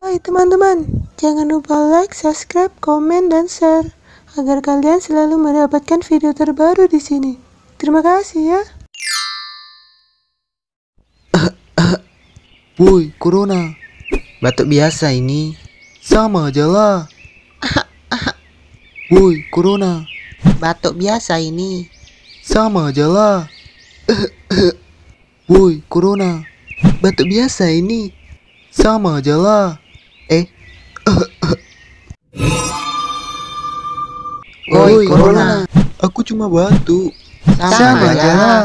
Hai teman-teman, jangan lupa like, subscribe, komen, dan share agar kalian selalu mendapatkan video terbaru di sini. Terima kasih ya. Woi, corona. Batuk biasa ini. Sama aja lah. Woi, corona. Batuk biasa ini. Sama aja lah. Woi, corona. Batuk biasa ini. Sama aja lah. Woi, corona. Aku cuma batuk. Sama aja lah.